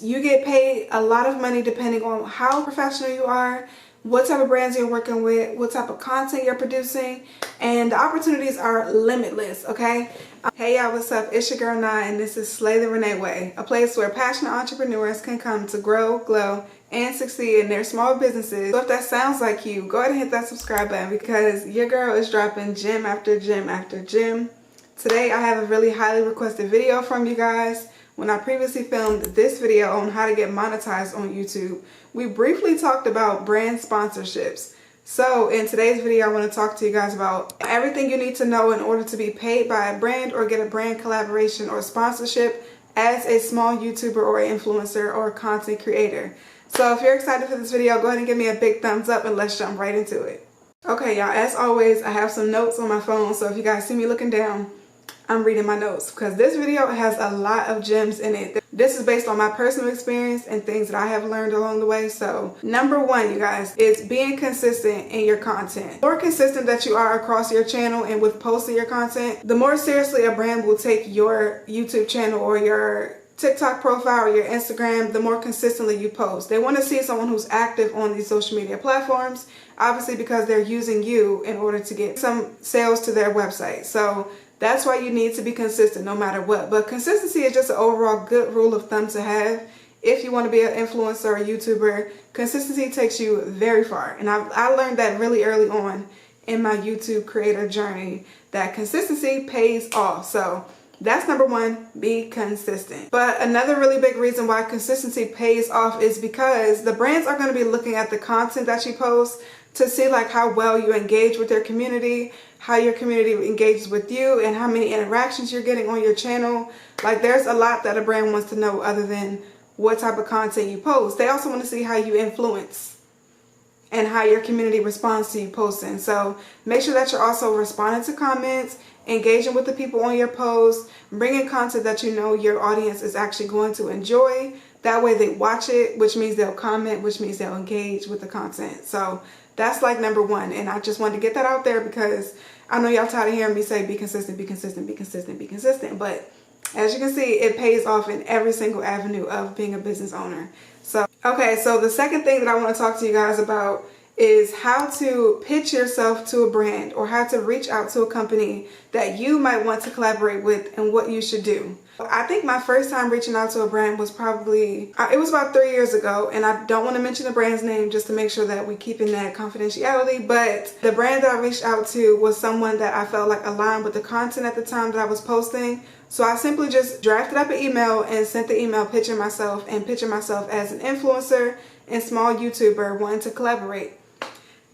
You get paid a lot of money depending on how professional you are, what type of brands you're working with, what type of content you're producing, and the opportunities are limitless, okay? Hey y'all, what's up? It's your girl Nye, and this is Slay the Renee Way, a place where passionate entrepreneurs can come to grow, glow, and succeed in their small businesses. So if that sounds like you, go ahead and hit that subscribe button because your girl is dropping gem after gem after gem. Today I have a really highly requested video from you guys. When I previously filmed this video on how to get monetized on YouTube, we briefly talked about brand sponsorships. So in today's video, I want to talk to you guys about everything you need to know in order to be paid by a brand or get a brand collaboration or sponsorship as a small YouTuber or influencer or content creator. So if you're excited for this video, go ahead and give me a big thumbs up and let's jump right into it. Okay, y'all, as always, I have some notes on my phone, so if you guys see me looking down, I'm reading my notes because this video has a lot of gems in it. This is based on my personal experience and things that I have learned along the way. So number one, you guys, is being consistent in your content. The more consistent that you are across your channel and with posting your content, the more seriously a brand will take your YouTube channel or your TikTok profile or your Instagram, the more consistently you post. They want to see someone who's active on these social media platforms, obviously because they're using you in order to get some sales to their website. So that's why you need to be consistent no matter what. But consistency is just an overall good rule of thumb to have. If you want to be an influencer or a YouTuber, consistency takes you very far. And I learned that really early on in my YouTube creator journey, that consistency pays off. So that's number one, be consistent. But another really big reason why consistency pays off is because the brands are going to be looking at the content that you post to see like how well you engage with their community, how your community engages with you, and how many interactions you're getting on your channel. Like there's a lot that a brand wants to know other than what type of content you post. They also want to see how you influence and how your community responds to you posting. So make sure that you're also responding to comments, engaging with the people on your posts, bringing content that you know your audience is actually going to enjoy. That way they watch it, which means they'll comment, which means they'll engage with the content. So that's like number one. And I just wanted to get that out there because I know y'all tired of hearing me say be consistent, be consistent, be consistent, be consistent. But as you can see, it pays off in every single avenue of being a business owner. So, okay, so the second thing that I want to talk to you guys about is how to pitch yourself to a brand or how to reach out to a company that you might want to collaborate with and what you should do. I think my first time reaching out to a brand was probably, it was about 3 years ago, and I don't want to mention the brand's name just to make sure that we keep in that confidentiality, but the brand that I reached out to was someone that I felt like aligned with the content at the time that I was posting. So I simply just drafted up an email and sent the email pitching myself as an influencer and small YouTuber wanting to collaborate.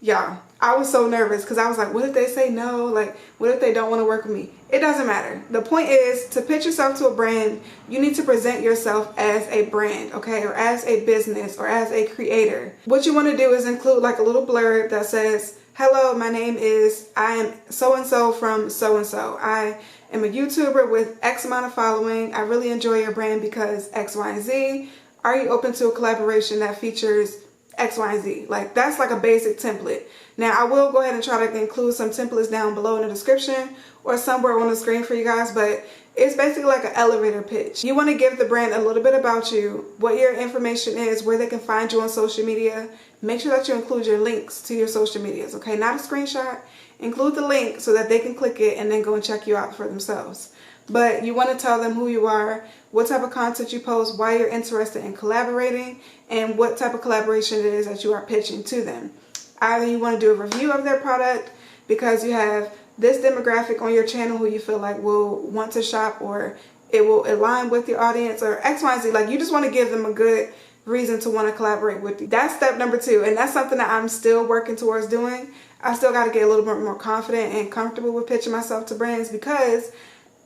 Y'all, I was so nervous because I was like, what if they say no? Like, what if they don't want to work with me? It doesn't matter. The point is to pitch yourself to a brand, you need to present yourself as a brand, okay? Or as a business or as a creator. What you want to do is include like a little blurb that says, hello, my name is, I am so-and-so from so-and-so. I am a YouTuber with X amount of following. I really enjoy your brand because X, Y, and Z. Are you open to a collaboration that features X, Y, and Z? Like that's like a basic template. Now I will go ahead and try to include some templates down below in the description or somewhere on the screen for you guys, but it's basically like an elevator pitch. You want to give the brand a little bit about you, what your information is, where they can find you on social media. Make sure that you include your links to your social medias, okay? Not a screenshot. Include the link so that they can click it and then go and check you out for themselves. But you want to tell them who you are, what type of content you post, why you're interested in collaborating, and what type of collaboration it is that you are pitching to them. Either you want to do a review of their product because you have this demographic on your channel who you feel like will want to shop, or it will align with your audience, or X, Y, and Z. Like you just want to give them a good reason to want to collaborate with you. That's step number two, and that's something that I'm still working towards doing. I still got to get a little bit more confident and comfortable with pitching myself to brands because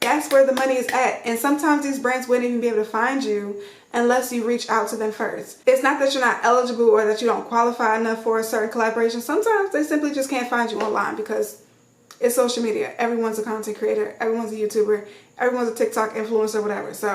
that's where the money is at. And sometimes these brands wouldn't even be able to find you unless you reach out to them first. It's not that you're not eligible or that you don't qualify enough for a certain collaboration. Sometimes they simply just can't find you online because it's social media. Everyone's a content creator. Everyone's a YouTuber. Everyone's a TikTok influencer, whatever. So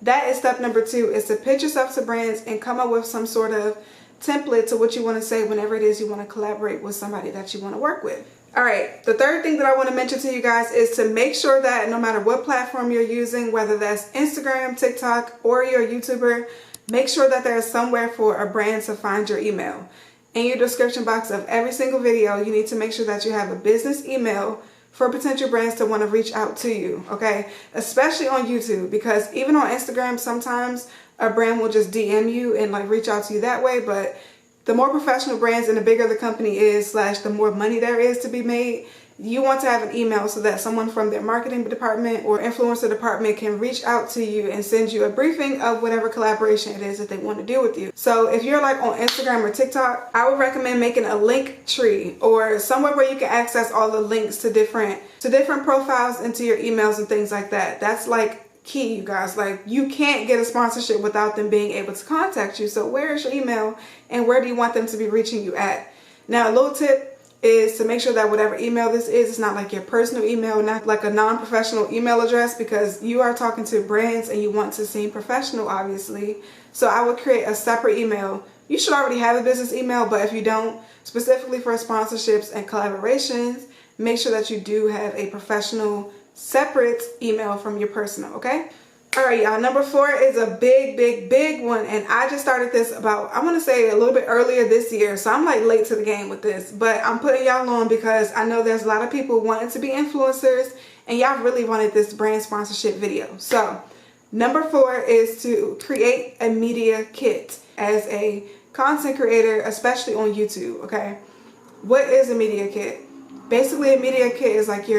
that is step number two, is to pitch yourself to brands and come up with some sort of template to what you want to say whenever it is you want to collaborate with somebody that you want to work with. All right, the third thing that I want to mention to you guys is to make sure that no matter what platform you're using, whether that's Instagram, TikTok, or you're a YouTuber, make sure that there is somewhere for a brand to find your email. In your description box of every single video, you need to make sure that you have a business email for potential brands to want to reach out to you, okay? Especially on YouTube, because even on Instagram, sometimes a brand will just DM you and like reach out to you that way. But the more professional brands and the bigger the company is, / the more money there is to be made, you want to have an email so that someone from their marketing department or influencer department can reach out to you and send you a briefing of whatever collaboration it is that they want to do with you. So if you're like on Instagram or TikTok, I would recommend making a link tree or somewhere where you can access all the links to different profiles into your emails and things like that. That's like key, you guys. Like, you can't get a sponsorship without them being able to contact you. So where is your email and where do you want them to be reaching you at? Now, a little tip is to make sure that whatever email this is, it's not like your personal email, not like a non-professional email address, because you are talking to brands and you want to seem professional, obviously. So I would create a separate email. You should already have a business email, but if you don't, specifically for sponsorships and collaborations, make sure that you do have a professional separate email from your personal, okay? All right, y'all, number 4 is a big one, and I just started this about, I want to say a little bit earlier this year, so I'm like late to the game with this, but I'm putting y'all on because I know there's a lot of people wanting to be influencers, and y'all really wanted this brand sponsorship video. So number 4 is to create a media kit as a content creator, especially on YouTube, okay? What is a media kit? Basically, a media kit is like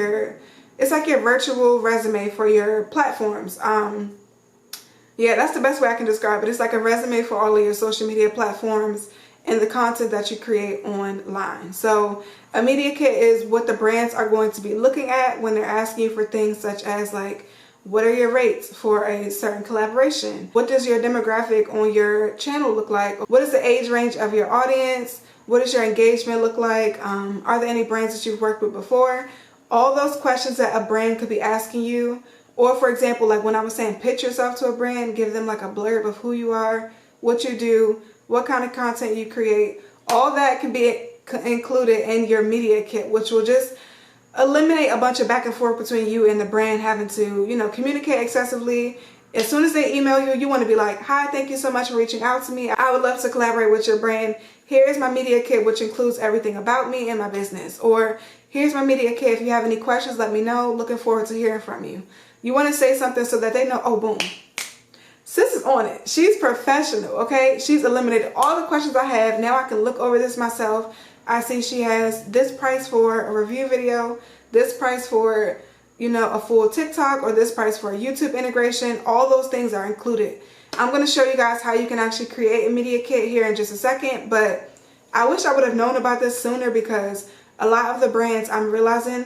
it's like your virtual resume for your platforms. Yeah, that's the best way I can describe it. It's like a resume for all of your social media platforms and the content that you create online. So a media kit is what the brands are going to be looking at when they're asking you for things such as like, what are your rates for a certain collaboration? What does your demographic on your channel look like? What is the age range of your audience? What does your engagement look like? Are there any brands that you've worked with before? All those questions that a brand could be asking you. Or for example, like when I was saying pitch yourself to a brand, give them like a blurb of who you are, what you do, what kind of content you create. All that can be included in your media kit, which will just eliminate a bunch of back and forth between you and the brand having to, you know, communicate excessively. As soon as they email you, you want to be like, hi, thank you so much for reaching out to me. I would love to collaborate with your brand. Here's my media kit, which includes everything about me and my business. Or here's my media kit. If you have any questions, let me know. Looking forward to hearing from you. You want to say something so that they know, oh, boom, sis is on it. She's professional, okay? She's eliminated all the questions I have. Now I can look over this myself. I see she has this price for a review video, this price for, you know, a full TikTok, or this price for a YouTube integration. All those things are included. I'm going to show you guys how you can actually create a media kit here in just a second, but I wish I would have known about this sooner, because a lot of the brands, I'm realizing,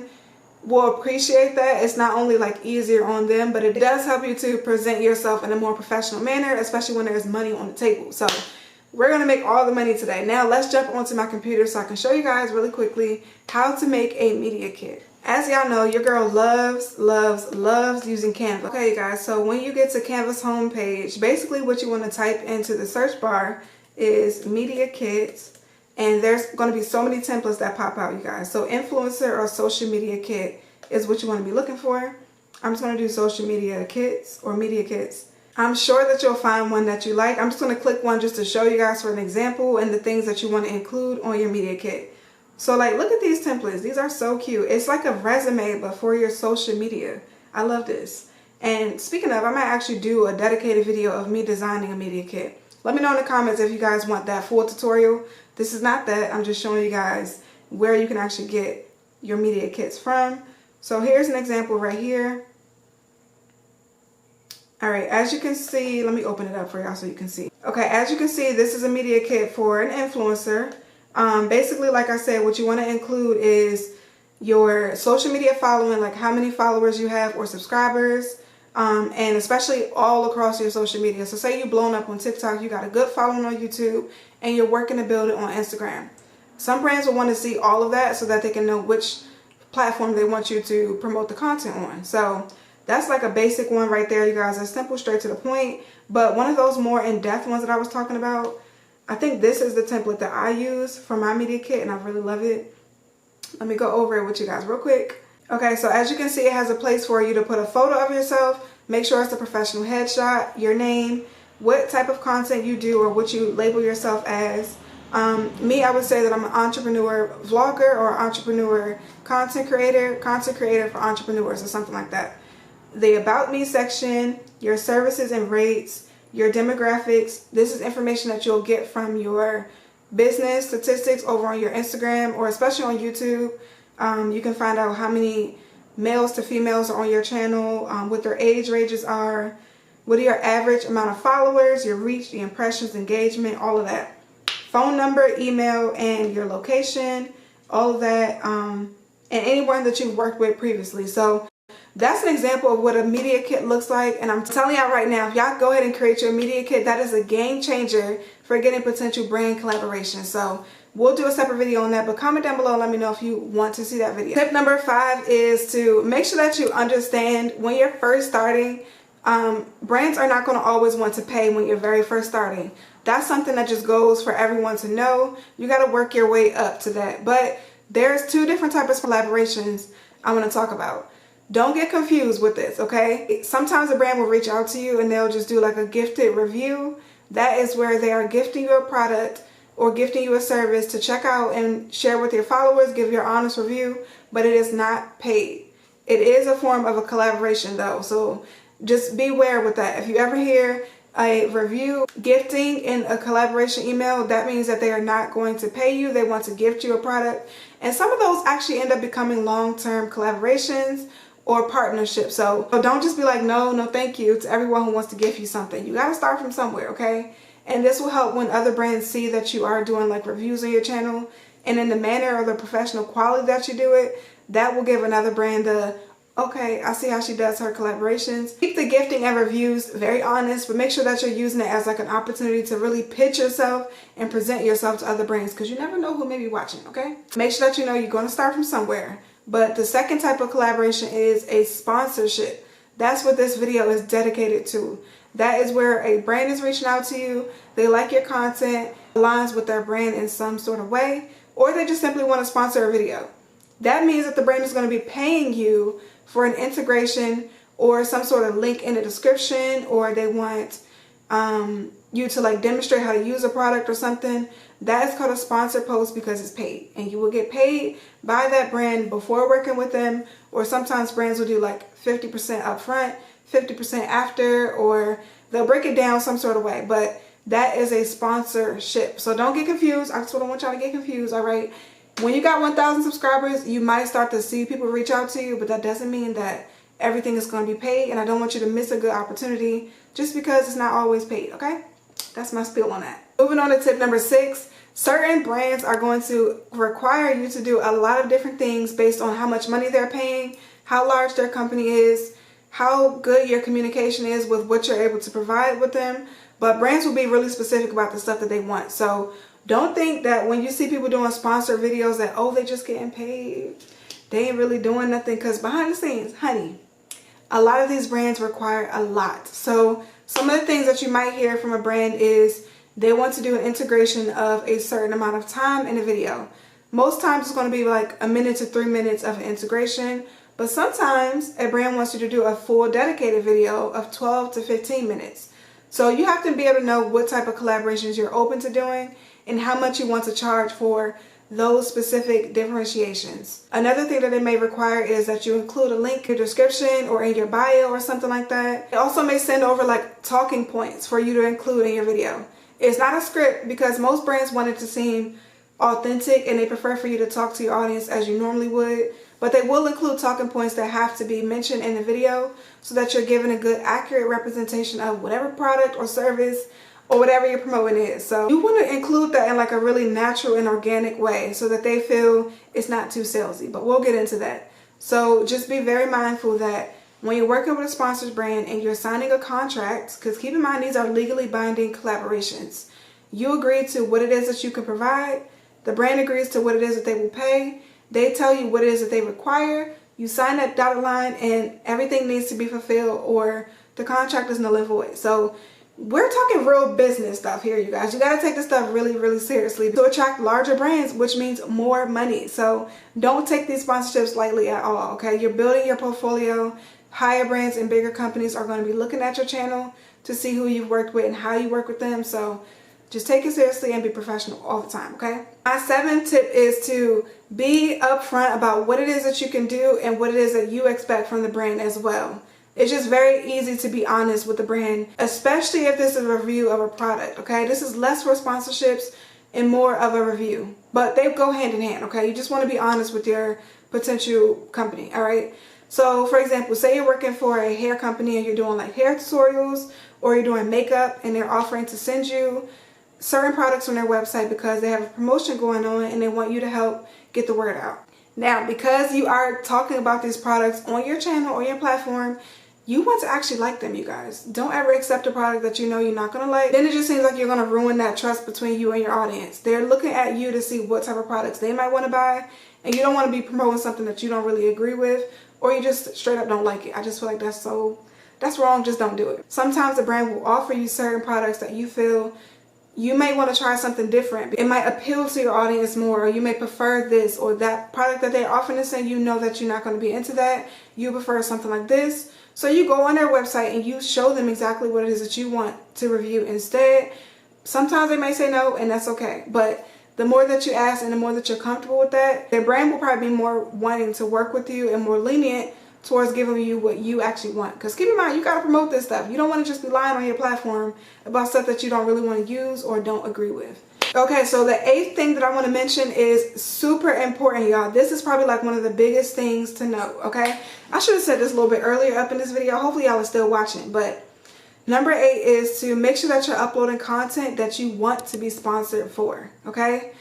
will appreciate that. It's not only like easier on them, but it does help you to present yourself in a more professional manner, especially when there's money on the table. So we're going to make all the money today. Now let's jump onto my computer so I can show you guys really quickly how to make a media kit. As y'all know, your girl loves using Canva. Okay, you guys, so when you get to Canva's homepage, basically what you want to type into the search bar is media kits, and there's going to be so many templates that pop out, you guys. So influencer or social media kit is what you want to be looking for. I'm just going to do social media kits or media kits. I'm sure that you'll find one that you like. I'm just going to click one just to show you guys for an example and the things that you want to include on your media kit. So like, look at these templates. These are so cute. It's like a resume, but for your social media. I love this. And speaking of, I might actually do a dedicated video of me designing a media kit. Let me know in the comments if you guys want that full tutorial. This is not that. I'm just showing you guys where you can actually get your media kits from. So here's an example right here. All right, as you can see, let me open it up for y'all so you can see. Okay, as you can see, this is a media kit for an influencer. Basically, like I said, what you want to include is your social media following, like how many followers you have or subscribers, and especially all across your social media. So say you've blown up on TikTok, you got a good following on YouTube, and you're working to build it on Instagram. Some brands will want to see all of that so that they can know which platform they want you to promote the content on. So that's like a basic one right there, you guys. It's simple, straight to the point. But one of those more in-depth ones that I was talking about, I think this is the template that I use for my media kit, and I really love it. Let me go over it with you guys real quick. Okay, so as you can see, it has a place for you to put a photo of yourself. Make sure it's a professional headshot, your name, what type of content you do or what you label yourself as. Me, I would say that I'm an entrepreneur vlogger or entrepreneur content creator for entrepreneurs or something like that. The About Me section, your services and rates, your demographics. This is information that you'll get from your business statistics over on your Instagram, or especially on YouTube. You can find out how many males to females are on your channel, what their age ranges are, what are your average amount of followers, your reach, the impressions, engagement, all of that. Phone number, email, and your location, all of that, and anyone that you've worked with previously. So that's an example of what a media kit looks like. And I'm telling y'all right now, if y'all go ahead and create your media kit, that is a game changer for getting potential brand collaboration. So we'll do a separate video on that, but comment down below and let me know if you want to see that video. Tip number 5 is to make sure that you understand when you're first starting, brands are not going to always want to pay when you're very first starting. That's something that just goes for everyone to know. You got to work your way up to that. But there's 2 different types of collaborations I want to talk about. Don't get confused with this, okay? Sometimes a brand will reach out to you and they'll just do like a gifted review. That is where they are gifting you a product or gifting you a service to check out and share with your followers, give your honest review, but it is not paid. It is a form of a collaboration though, so just beware with that. If you ever hear a review gifting in a collaboration email, that means that they are not going to pay you. They want to gift you a product, and some of those actually end up becoming long-term collaborations or partnerships. So don't just be like, no thank you to everyone who wants to gift you something. You got to start from somewhere, okay? And this will help when other brands see that you are doing like reviews on your channel, and in the manner or the professional quality that you do it, that will give another brand the, okay, I see how she does her collaborations. Keep the gifting and reviews very honest, but make sure that you're using it as like an opportunity to really pitch yourself and present yourself to other brands, because you never know who may be watching, okay? Make sure that you know you're going to start from somewhere. But the second type of collaboration is a sponsorship. That's what this video is dedicated to. That is where a brand is reaching out to you. They like your content, aligns with their brand in some sort of way, or they just simply want to sponsor a video. That means that the brand is going to be paying you for an integration or some sort of link in the description, or they want you to like demonstrate how to use a product or something. That is called a sponsored post because it's paid, and you will get paid by that brand before working with them, or sometimes brands will do like 50% upfront, 50% after, or they'll break it down some sort of way, but that is a sponsorship. So don't get confused. I just don't want y'all to get confused, all right? When you got 1,000 subscribers, you might start to see people reach out to you, but that doesn't mean that everything is going to be paid, and I don't want you to miss a good opportunity just because it's not always paid, okay? That's my spiel on that. Moving on to tip number 6. Certain brands are going to require you to do a lot of different things based on how much money they're paying, how large their company is, how good your communication is with what you're able to provide with them. But brands will be really specific about the stuff that they want. So don't think that when you see people doing sponsored videos that, oh, they just getting paid, they ain't really doing nothing, because behind the scenes, honey, a lot of these brands require a lot. So some of the things that you might hear from a brand is they want to do an integration of a certain amount of time in a video. Most times it's going to be like a minute to 3 minutes of an integration, but sometimes a brand wants you to do a full dedicated video of 12 to 15 minutes. So you have to be able to know what type of collaborations you're open to doing and how much you want to charge for those specific differentiations. Another thing that it may require is that you include a link in your description or in your bio or something like that. It also may send over like talking points for you to include in your video. It's not a script, because most brands want it to seem authentic and they prefer for you to talk to your audience as you normally would, but they will include talking points that have to be mentioned in the video so that you're giving a good accurate representation of whatever product or service or whatever you're promoting is. So you want to include that in like a really natural and organic way so that they feel it's not too salesy, but we'll get into that. So just be very mindful that when you're working with a sponsored brand and you're signing a contract, because keep in mind these are legally binding collaborations, you agree to what it is that you can provide, the brand agrees to what it is that they will pay, they tell you what it is that they require, you sign that dotted line, and everything needs to be fulfilled or the contract is null and void. So we're talking real business stuff here, you guys. You got to take this stuff really, really seriously to attract larger brands, which means more money. So don't take these sponsorships lightly at all, okay? You're building your portfolio. Higher brands and bigger companies are going to be looking at your channel. to see who you've worked with and how you work with them. So just take it seriously and be professional all the time, okay? My 7th tip is to be upfront about what it is that you can do and what it is that you expect from the brand as well. It's just very easy to be honest with the brand, especially if this is a review of a product, okay? This is less for sponsorships and more of a review, but they go hand in hand, okay? You just want to be honest with your potential company, all right? So for example, say you're working for a hair company and you're doing like hair tutorials, or you're doing makeup and they're offering to send you certain products on their website because they have a promotion going on and they want you to help get the word out. Now, because you are talking about these products on your channel or your platform, you want to actually like them, you guys. Don't ever accept a product that you know you're not going to like. Then it just seems like you're going to ruin that trust between you and your audience. They're looking at you to see what type of products they might want to buy, and you don't want to be promoting something that you don't really agree with, or you just straight up don't like it. I just feel like that's wrong. Just don't do it. Sometimes the brand will offer you certain products that you feel you may want to try something different. It might appeal to your audience more, or you may prefer this or that product that they're offering to say, you know that you're not going to be into that. You prefer something like this. So you go on their website and you show them exactly what it is that you want to review instead. Sometimes they may say no, and that's okay. But the more that you ask and the more that you're comfortable with that, their brand will probably be more wanting to work with you and more lenient towards giving you what you actually want. Because keep in mind, you got to promote this stuff. You don't want to just be lying on your platform about stuff that you don't really want to use or don't agree with. Okay, so the 8th thing that I want to mention is super important, y'all. This is probably like one of the biggest things to know, okay? I should have said this a little bit earlier up in this video. Hopefully y'all are still watching. But number 8 is to make sure that you're uploading content that you want to be sponsored for, okay?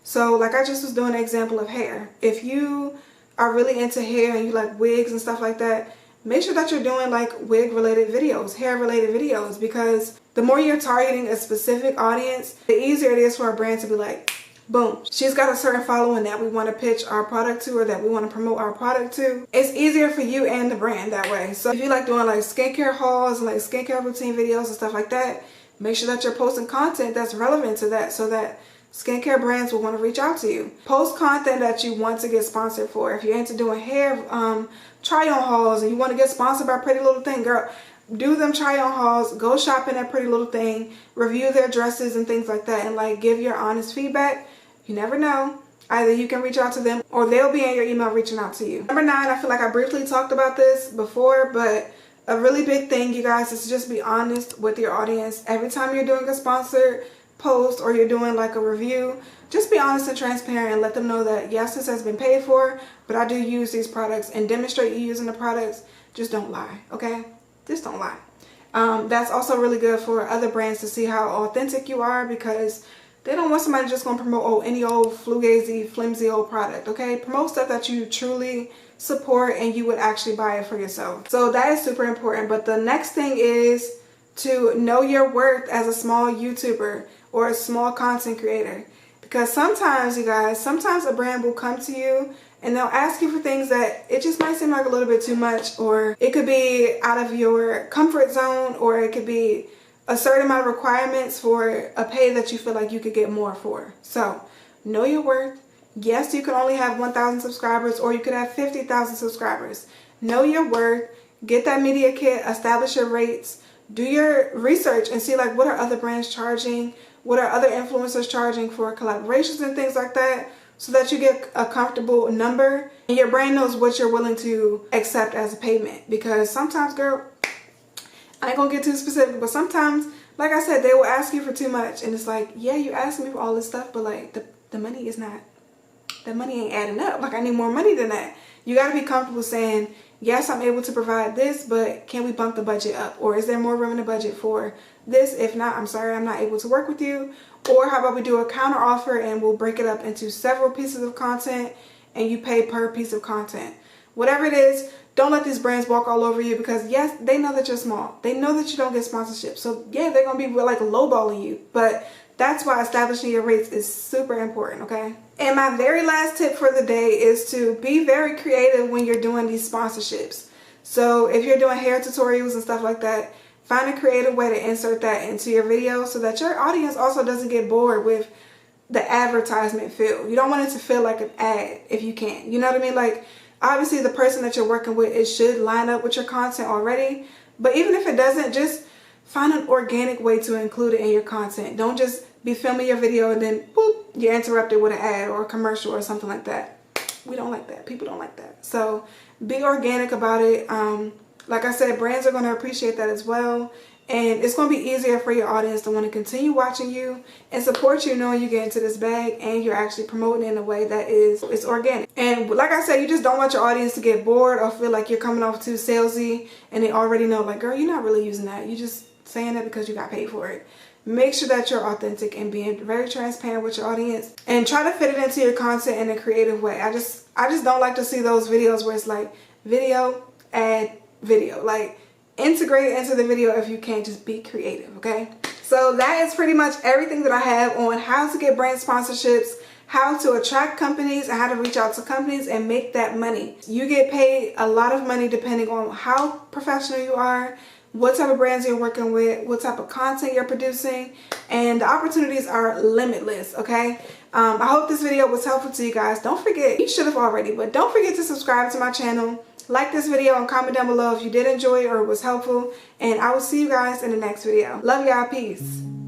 So like I just was doing an example of hair. If you are really into hair and you like wigs and stuff like that, make sure that you're doing like wig related videos, hair related videos, because the more you're targeting a specific audience, the easier it is for a brand to be like, boom, she's got a certain following that we want to pitch our product to, or that we want to promote our product to. It's easier for you and the brand that way. So if you like doing like skincare hauls and like skincare routine videos and stuff like that, make sure that you're posting content that's relevant to that, so that skincare brands will want to reach out to you. Post content that you want to get sponsored for. If you're into doing hair try-on hauls and you want to get sponsored by Pretty Little Thing, girl, do them try-on hauls. Go shopping at Pretty Little Thing. Review their dresses and things like that, and like give your honest feedback. You never know. Either you can reach out to them or they'll be in your email reaching out to you. Number 9, I feel like I briefly talked about this before, but a really big thing, you guys, is to just be honest with your audience. Every time you're doing a sponsored post or you're doing like a review, just be honest and transparent and let them know that yes, this has been paid for, but I do use these products, and demonstrate you using the products. Just don't lie, okay? Just don't lie. That's also really good for other brands to see how authentic you are, because they don't want somebody just gonna promote any old fugazi, flimsy old product, okay? Promote stuff that you truly support and you would actually buy it for yourself. So that is super important. But the next thing is to know your worth as a small YouTuber or a small content creator. Because sometimes, you guys, sometimes a brand will come to you and they'll ask you for things that it just might seem like a little bit too much, or it could be out of your comfort zone, or it could be a certain amount of requirements for a pay that you feel like you could get more for. So know your worth. Yes, you can only have 1,000 subscribers, or you could have 50,000 subscribers. Know your worth. Get that media kit. Establish your rates. Do your research and see like what are other brands charging, what are other influencers charging for collaborations and things like that, so that you get a comfortable number and your brand knows what you're willing to accept as a payment. Because sometimes, girl, I ain't gonna get too specific, but sometimes, like I said, they will ask you for too much, and it's like, yeah, you asked me for all this stuff, but like the money is not, the money ain't adding up. Like I need more money than that. You got to be comfortable saying, yes, I'm able to provide this, but can we bump the budget up? Or is there more room in the budget for this? If not, I'm sorry, I'm not able to work with you. Or how about we do a counter offer and we'll break it up into several pieces of content and you pay per piece of content. Whatever it is, don't let these brands walk all over you, because yes, they know that you're small. They know that you don't get sponsorship. So yeah, they're going to be like lowballing you. But that's why establishing your rates is super important, okay? And my very last tip for the day is to be very creative when you're doing these sponsorships. So if you're doing hair tutorials and stuff like that, find a creative way to insert that into your video so that your audience also doesn't get bored with the advertisement feel. You don't want it to feel like an ad if you can. You know what I mean? Like, obviously the person that you're working with, it should line up with your content already. But even if it doesn't, just find an organic way to include it in your content. Don't just be filming your video and then boop, you're interrupted with an ad or a commercial or something like that. We don't like that. People don't like that. So be organic about it. Like I said, brands are going to appreciate that as well. And it's going to be easier for your audience to want to continue watching you and support you knowing you get into this bag and you're actually promoting in a way that is organic. And like I said, you just don't want your audience to get bored or feel like you're coming off too salesy and they already know, like, girl, you're not really using that. You're just saying that because you got paid for it. Make sure that you're authentic and being very transparent with your audience and try to fit it into your content in a creative way. I just don't like to see those videos where it's like video, ad, video. Like, integrate it into the video if you can. Just be creative, okay? So that is pretty much everything that I have on how to get brand sponsorships, how to attract companies, and how to reach out to companies and make that money. You get paid a lot of money depending on how professional you are, what type of brands you're working with, what type of content you're producing, and the opportunities are limitless, okay? I hope this video was helpful to you guys. Don't forget, you should have already, but don't forget to subscribe to my channel. Like this video and comment down below if you did enjoy it or it was helpful. And I will see you guys in the next video. Love y'all. Peace.